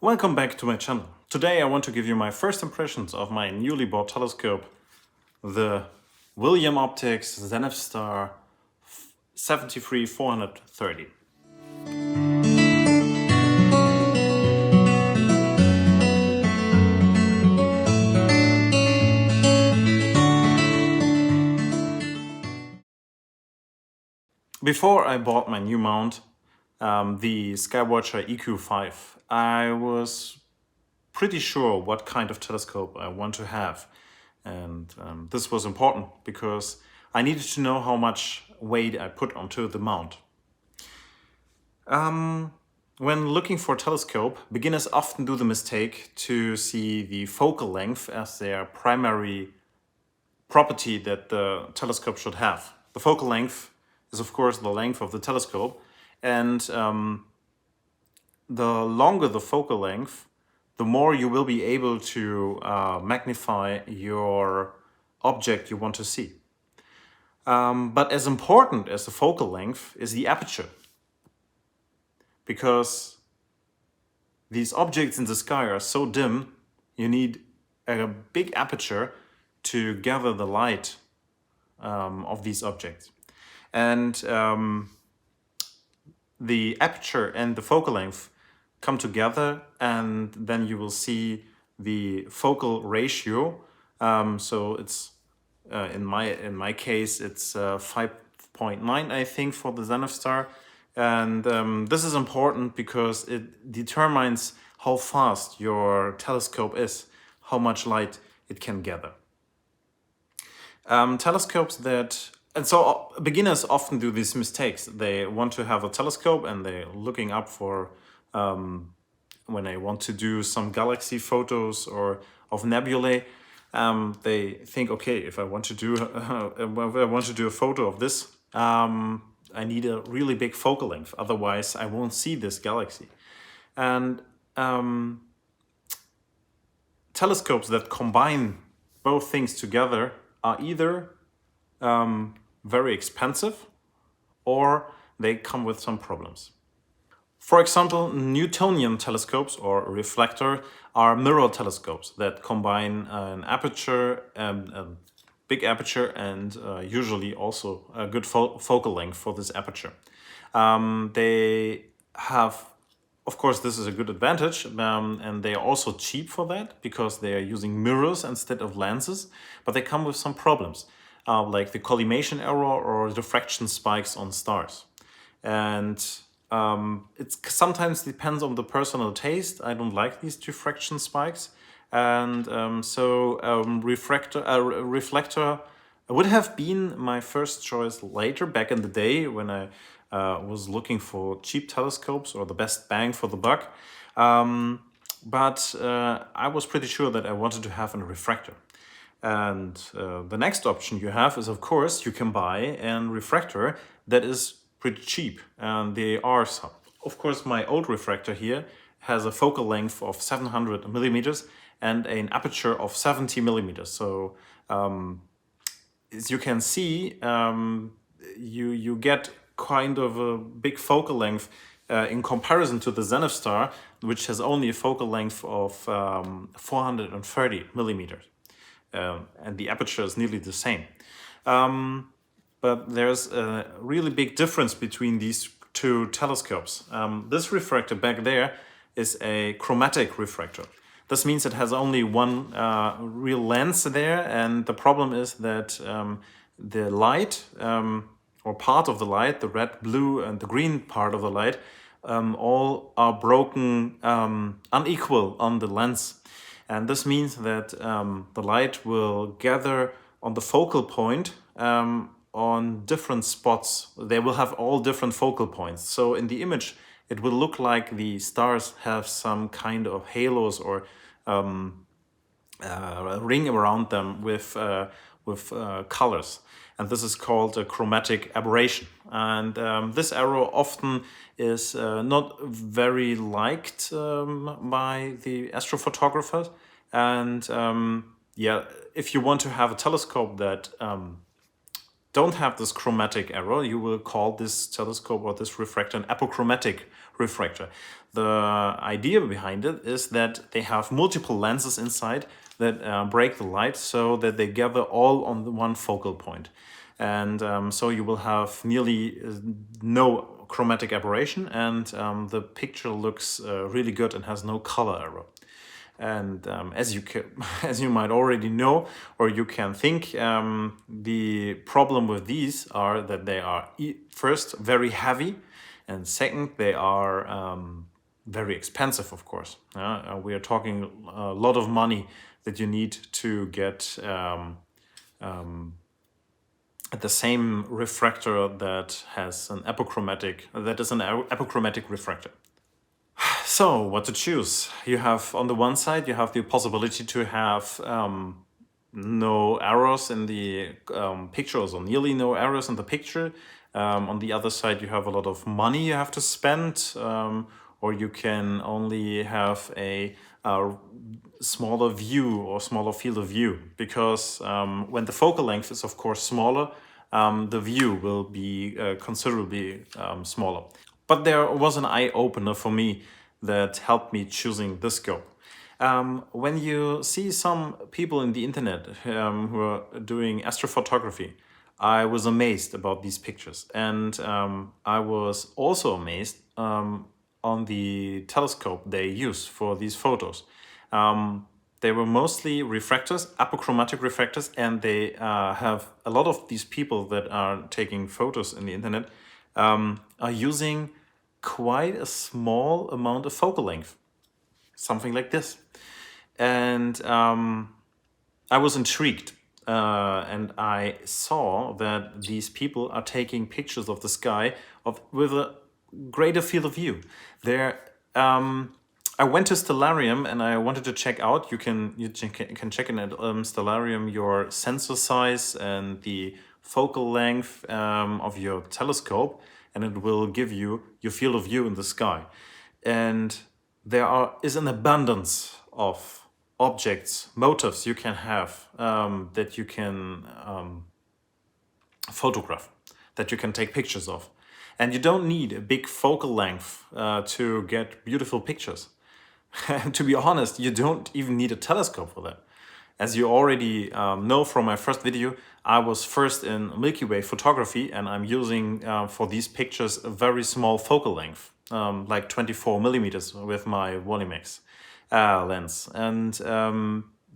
Welcome back to my channel. Today I want to give you my first impressions of my newly bought telescope, the William Optics Zenithstar 73-430. Before I bought my new mount, the Skywatcher EQ5, I was pretty sure what kind of telescope I want to have. And this was important because I needed to know how much weight I put onto the mount. When looking for a telescope, beginners often do the mistake to see the focal length as their primary property that the telescope should have. The focal length is, of course, the length of the telescope, and the longer the focal length, the more you will be able to magnify your object you want to see. But as important as the focal length is the aperture, because these objects in the sky are so dim, you need a big aperture to gather the light of these objects. And the aperture and the focal length come together, and then you will see the focal ratio. So it's in my case it's 5.9, I think, for the Zenithstar, and this is important because it determines how fast your telescope is, how much light it can gather. Telescopes that, and so beginners often do these mistakes. They want to have a telescope and they're looking up for when they want to do some galaxy photos or of nebulae. They think, okay, if I want to do a photo of this, I need a really big focal length. Otherwise, I won't see this galaxy. And telescopes that combine both things together are either very expensive or they come with some problems. For example, Newtonian telescopes or refractor are mirror telescopes that combine an aperture, a big aperture, and usually also a good focal length for this aperture. They have, of course, this is a good advantage, and they are also cheap for that because they are using mirrors instead of lenses, but they come with some problems, like the collimation error or diffraction spikes on stars. And it sometimes depends on the personal taste. I don't like these diffraction spikes, and reflector would have been my first choice later, back in the day when I was looking for cheap telescopes or the best bang for the buck. But I was pretty sure that I wanted to have a refractor. And the next option you have is, of course, you can buy a refractor that is pretty cheap, and they are some. Of course, my old refractor here has a focal length of 700 millimeters and an aperture of 70 millimeters. So as you can see, you get kind of a big focal length in comparison to the Zenithstar, which has only a focal length of 430 millimeters. And the aperture is nearly the same. But there's a really big difference between these two telescopes. This refractor back there is a chromatic refractor. This means it has only one real lens there, and the problem is that the light, or part of the light, the red, blue, and the green part of the light, all are broken unequal on the lens. And this means that the light will gather on the focal point on different spots. They will have all different focal points. So in the image, it will look like the stars have some kind of halos or ring around them with colors. And this is called a chromatic aberration. And this error often is not very liked by the astrophotographers. And yeah, if you want to have a telescope that don't have this chromatic error, you will call this telescope or this refractor an apochromatic refractor. The idea behind it is that they have multiple lenses inside that break the light so that they gather all on the one focal point. And so you will have nearly no chromatic aberration, and the picture looks really good and has no color error. And as you might already know, or you can think, the problem with these are that they are first very heavy, and second they are very expensive, of course. We are talking a lot of money that you need to get the same refractor that has an apochromatic, that is an apochromatic refractor. So what to choose? You have, on the one side, you have the possibility to have no errors in the pictures, or nearly no errors in the picture. On the other side, you have a lot of money you have to spend, or you can only have a smaller view or smaller field of view, because when the focal length is of course smaller, the view will be considerably smaller. But there was an eye-opener for me that helped me choosing this scope. When you see some people in the internet who are doing astrophotography, I was amazed about these pictures, and I was also amazed on the telescope they use for these photos. They were mostly refractors, apochromatic refractors, and they have a lot of these people that are taking photos in the internet are using quite a small amount of focal length, something like this. And I was intrigued, and I saw that these people are taking pictures of the sky with a greater field of view. I went to Stellarium and I wanted to check out. You can check in at Stellarium your sensor size and the focal length of your telescope, and it will give you your field of view in the sky. And there is an abundance of objects, motifs you can have that you can photograph, that you can take pictures of. And you don't need a big focal length to get beautiful pictures. And to be honest, you don't even need a telescope for that. As you already know from my first video, I was first in Milky Way photography, and I'm using for these pictures a very small focal length, like 24 millimeters with my Volumex lens. And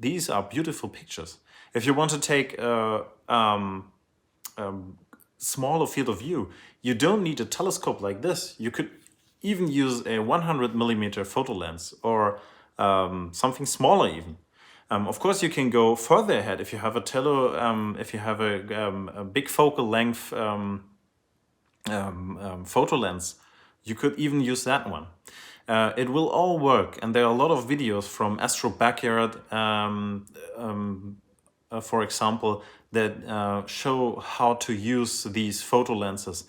these are beautiful pictures. If you want to take a smaller field of view, you don't need a telescope like this. You could even use a 100 millimeter photo lens, or something smaller even. Of course, you can go further ahead if you have a big focal length photo lens. You could even use that one. It will all work, and there are a lot of videos from Astro Backyard, for example, that show how to use these photo lenses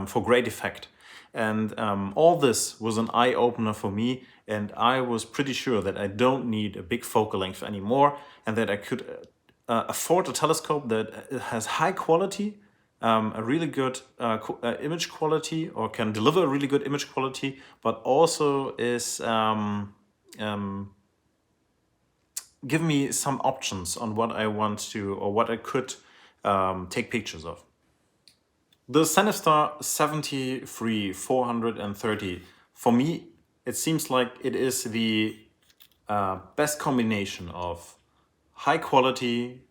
for great effect. And all this was an eye-opener for me, and I was pretty sure that I don't need a big focal length anymore, and that I could afford a telescope that has high quality, a really good image quality, or can deliver a really good image quality, but also is give me some options on what I want to, or what I could take pictures of. The Zenithstar 73-430, for me, it seems like it is the best combination of high quality,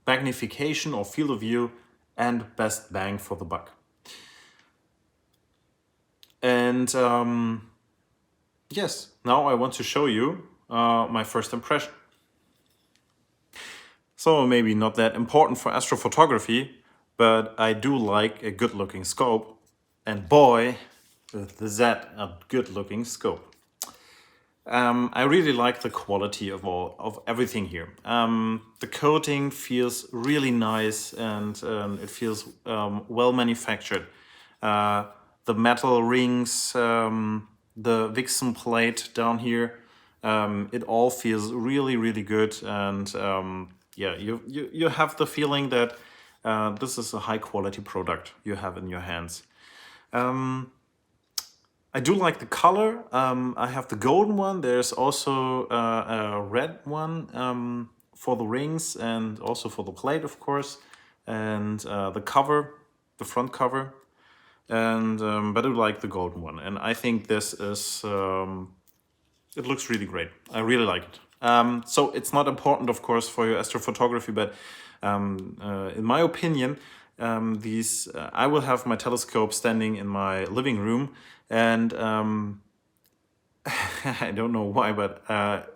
magnification or field of view, and best bang for the buck. And yes, now I want to show you my first impression. So maybe not that important for astrophotography, but I do like a good looking scope, and boy, is that a good looking scope. I really like the quality of everything here. The coating feels really nice, and it feels well manufactured. The metal rings, the Vixen plate down here, it all feels really, really good, and yeah, you have the feeling that this is a high quality product you have in your hands. I do like the color. I have the golden one. There's also a red one for the rings and also for the plate, of course, and the cover, the front cover. And but I do like the golden one, and I think this is it looks really great. I really like it. So it's not important, of course, for your astrophotography, but in my opinion, these I will have my telescope standing in my living room, and I don't know why, but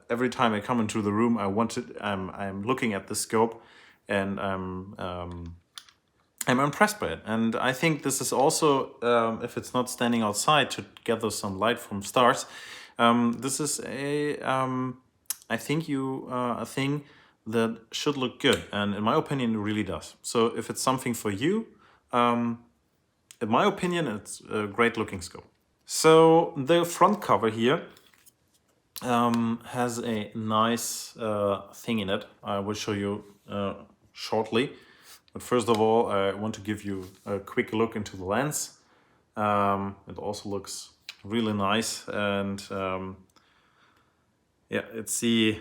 every time I come into the room, I'm looking at the scope, and I'm impressed by it. And I think this is also, if it's not standing outside to gather some light from stars, this is I think a thing that should look good. And in my opinion, it really does. So if it's something for you, in my opinion, it's a great looking scope. So the front cover here has a nice thing in it. I will show you shortly. But first of all, I want to give you a quick look into the lens. It also looks really nice, and yeah, it's the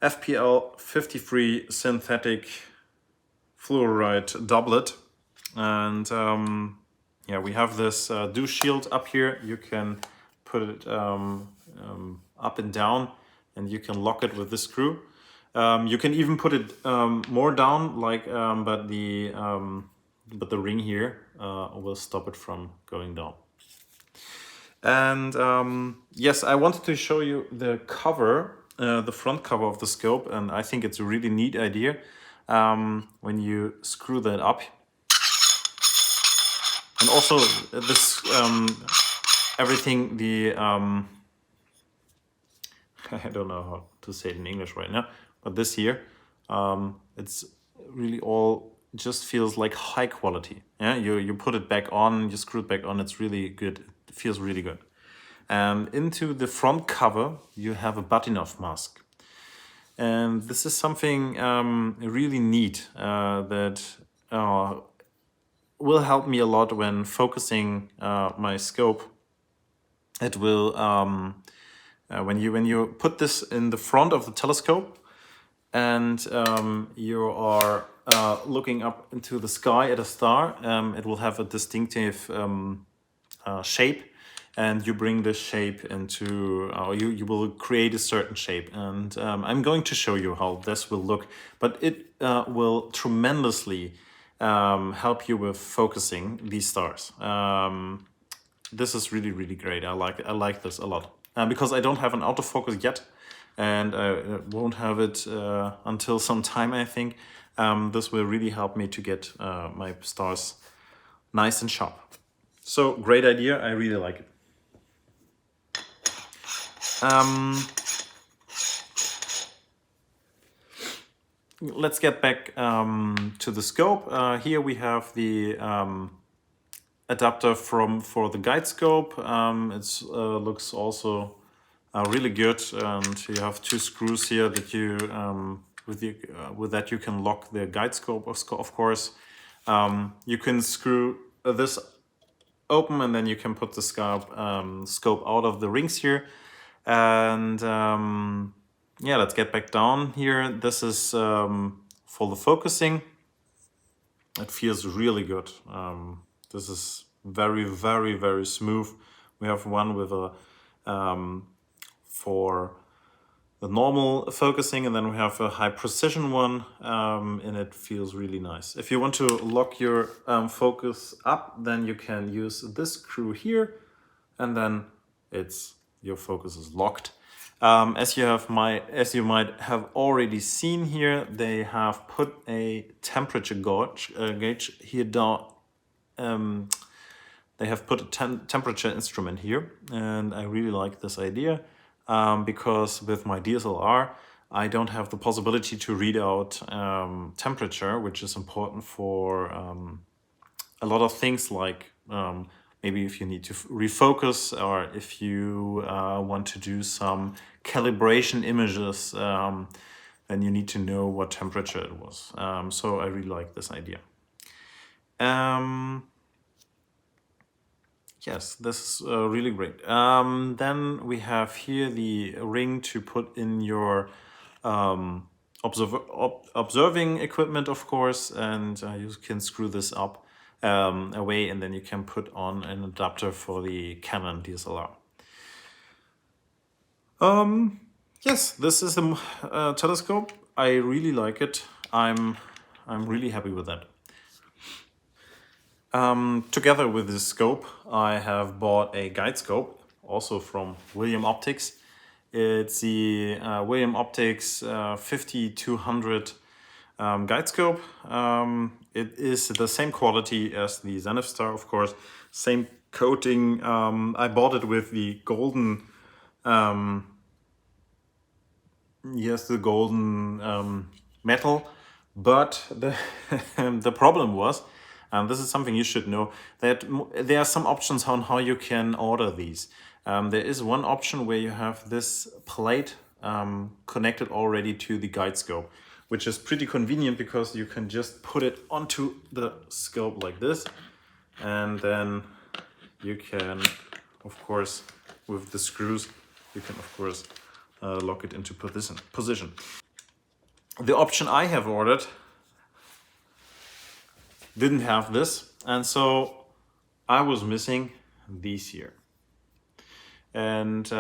FPL 53 synthetic fluoride doublet, and yeah, we have this dew shield up here. You can put it up and down, and you can lock it with this screw. You can even put it more down, like but the ring here will stop it from going down. And yes, I wanted to show you the cover, the front cover of the scope, and I think it's a really neat idea when you screw that up. And also this everything, the I don't know how to say it in English right now, but this here, it's really all just feels like high quality. Yeah, you put it back on, you screw it back on, it's really good. It feels really good. And into the front cover, you have a button-off mask. And this is something really neat that will help me a lot when focusing my scope. It will when you put this in the front of the telescope, and you are looking up into the sky at a star, it will have a distinctive shape, and you bring this shape into, you will create a certain shape. And I'm going to show you how this will look, but it will tremendously help you with focusing these stars. This is really, really great. I like this a lot. Because I don't have an autofocus yet, and I won't have it until some time, I think. This will really help me to get my stars nice and sharp. So, great idea. I really like it. Let's get back to the scope. Here we have the adapter for the guide scope. It looks also really good, and you have two screws here that you with that you can lock the guide scope, of course. You can screw this open, and then you can put the scope out of the rings here. And yeah, let's get back down here. This is for the focusing. It feels really good. This is very, very, very smooth. We have one with a for the normal focusing, and then we have a high precision one, and it feels really nice. If you want to lock your focus up, then you can use this screw here, and then your focus is locked. As you might have already seen here, they have put a temperature gauge here down. They have put a temperature instrument here, and I really like this idea because with my DSLR, I don't have the possibility to read out temperature, which is important for a lot of things like maybe if you need to refocus, or if you want to do some calibration images, then you need to know what temperature it was. So I really like this idea. Yes, this is really great. Then we have here the ring to put in your observing equipment, of course, and you can screw this up away, and then you can put on an adapter for the Canon DSLR. Yes, this is a telescope. I really like it. I'm really happy with that. Together with this scope, I have bought a guide scope, also from William Optics. It's the William Optics 5200 guide scope. It is the same quality as the Zenithstar, of course, same coating. I bought it with the golden, yes, the golden metal, but the problem was, and this is something you should know, that there are some options on how you can order these. There is one option where you have this plate connected already to the guide scope, which is pretty convenient because you can just put it onto the scope like this, and then you can, of course, with the screws, you can, of course, lock it into position. The option I have ordered didn't have this, and so I was missing these here. And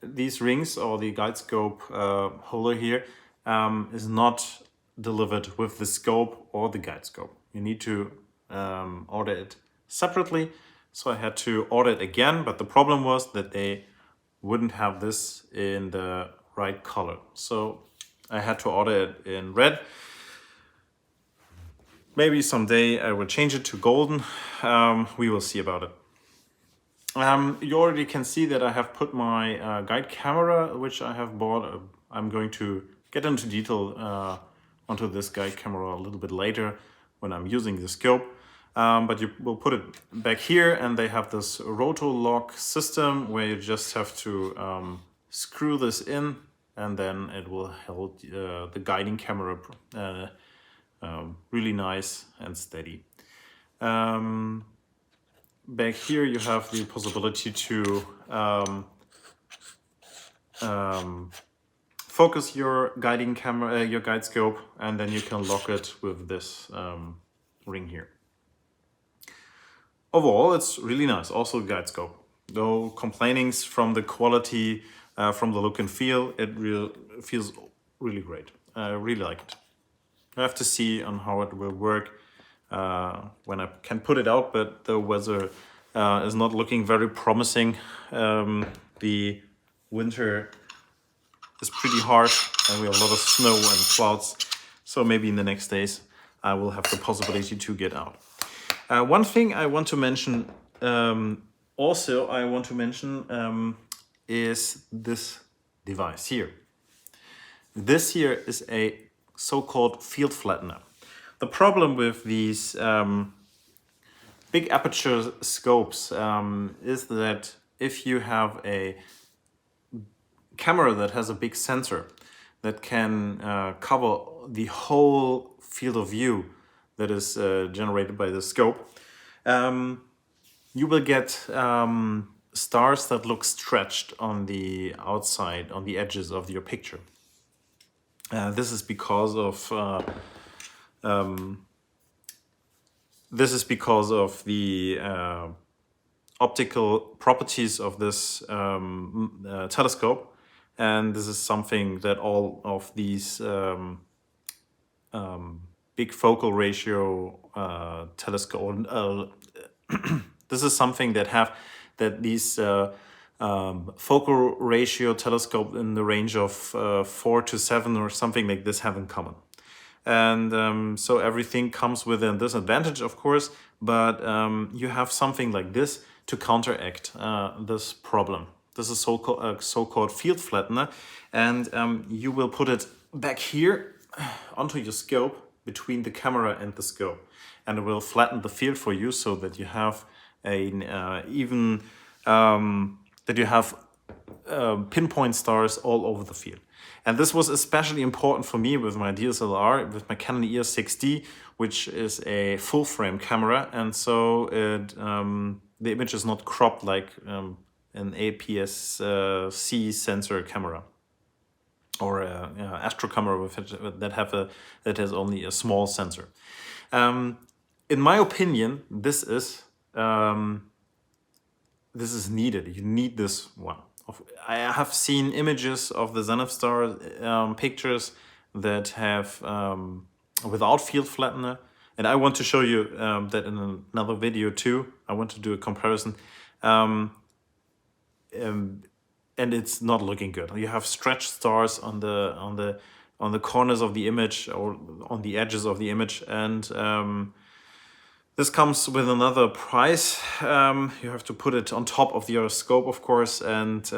these rings, or the guide scope holder here, is not delivered with the scope or the guide scope. You need to order it separately, so I had to order it again, but the problem was that they wouldn't have this in the right color, so I had to order it in red. Maybe someday I will change it to golden. We will see about it. You already can see that I have put my guide camera, which I have bought. I'm going to get into detail onto this guide camera a little bit later when I'm using the scope. But you will put it back here, and they have this roto lock system where you just have to screw this in, and then it will hold the guiding camera really nice and steady. Back here you have the possibility to focus your guiding camera, your guide scope, and then you can lock it with this ring here. Overall, it's really nice. Also, guide scope. No complainings from the quality, from the look and feel. It feels really great. I really like it. I have to see on how it will work when I can put it out, but the weather is not looking very promising. The winter is pretty harsh, and we have a lot of snow and clouds. So maybe in the next days I will have the possibility to get out. One thing I want to mention, is this device here. This here is a so-called field flattener. The problem with these big aperture scopes is that if you have a camera that has a big sensor that can cover the whole field of view that is generated by the scope, you will get stars that look stretched on the outside, on the edges of your picture. This is because of the optical properties of this telescope, and this is something that all of these big focal ratio telescope. This is something that these focal ratio telescope in the range of 4 to 7 or something like this have in common. And so everything comes with a disadvantage, of course, but you have something like this to counteract this problem. This is so-called field flattener, and you will put it back here onto your scope, between the camera and the scope. and it will flatten the field for you so that you have a that you have pinpoint stars all over the field. And this was especially important for me with my DSLR, with my Canon EOS 6D, which is a full frame camera, and so the image is not cropped like an APS-C sensor camera or a astro camera that has only a small sensor. In my opinion, this is needed. You need this one. I have seen images of the Zenithstar pictures that have without field flattener, and I want to show you that in another video too. I want to do a comparison, and it's not looking good. You have stretched stars on the corners of the image or on the edges of the image, and this comes with another price. You have to put it on top of your scope, of course, and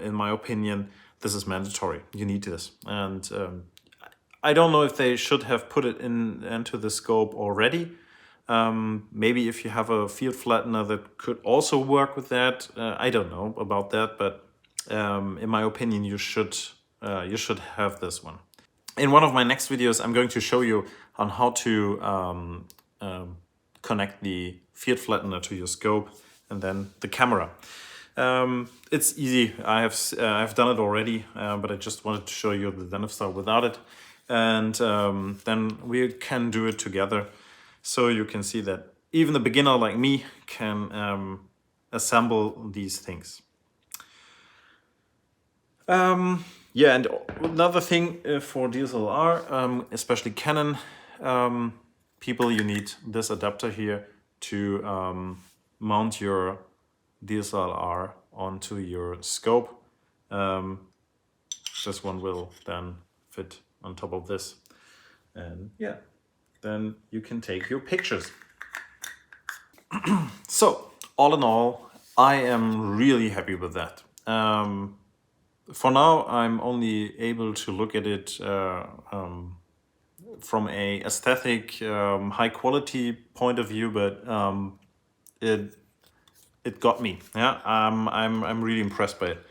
in my opinion, this is mandatory. You need this, and I don't know if they should have put it into the scope already. Maybe if you have a field flattener that could also work with that. I don't know about that, but in my opinion, you should have this one. In one of my next videos, I'm going to show you on how to connect the field flattener to your scope and then the camera. It's easy. I've done it already, but I just wanted to show you the Zenithstar without it, and then we can do it together, so you can see that even a beginner like me can assemble these things. Yeah, and another thing for DSLR, especially Canon people, you need this adapter here to mount your DSLR onto your scope. This one will then fit on top of this, and yeah, then you can take your pictures. So all in all, I am really happy with that. For now, I'm only able to look at it from a aesthetic, high quality point of view, but it got me. Yeah, I'm really impressed by it.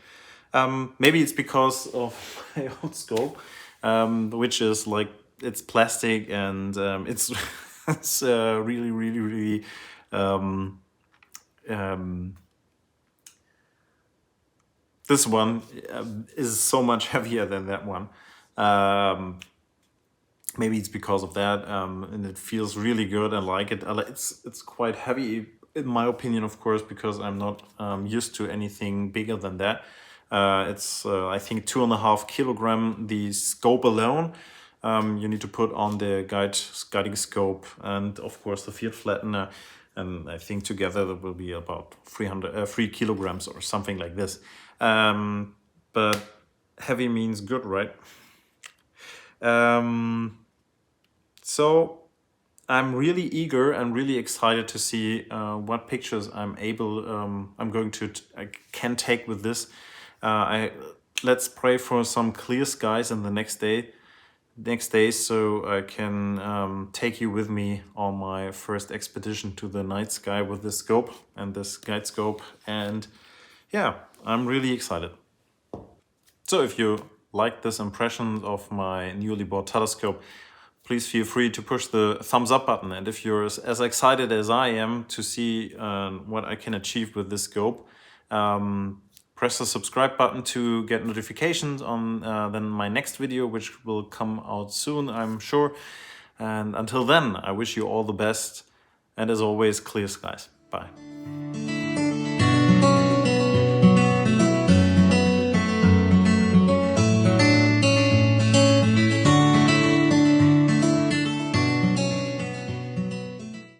Maybe it's because of my old scope, which is like, it's plastic, and it's it's really this one is so much heavier than that one. Maybe it's because of that, and it feels really good. I like it. It's quite heavy, in my opinion, of course, because I'm not used to anything bigger than that. It's I think 2.5 kilograms, the scope alone. You need to put on the guiding scope and of course the field flattener, and I think together that will be about 3 kilograms or something like this. But heavy means good, right? So I'm really eager and really excited to see what pictures I can take with this. Let's pray for some clear skies in the next day, so I can take you with me on my first expedition to the night sky with this scope and this guide scope, and yeah, I'm really excited. So if you like this impression of my newly bought telescope, please feel free to push the thumbs up button, and if you're as excited as I am to see what I can achieve with this scope, press the subscribe button to get notifications on then my next video, which will come out soon, I'm sure. And until then, I wish you all the best, and as always, clear skies. Bye.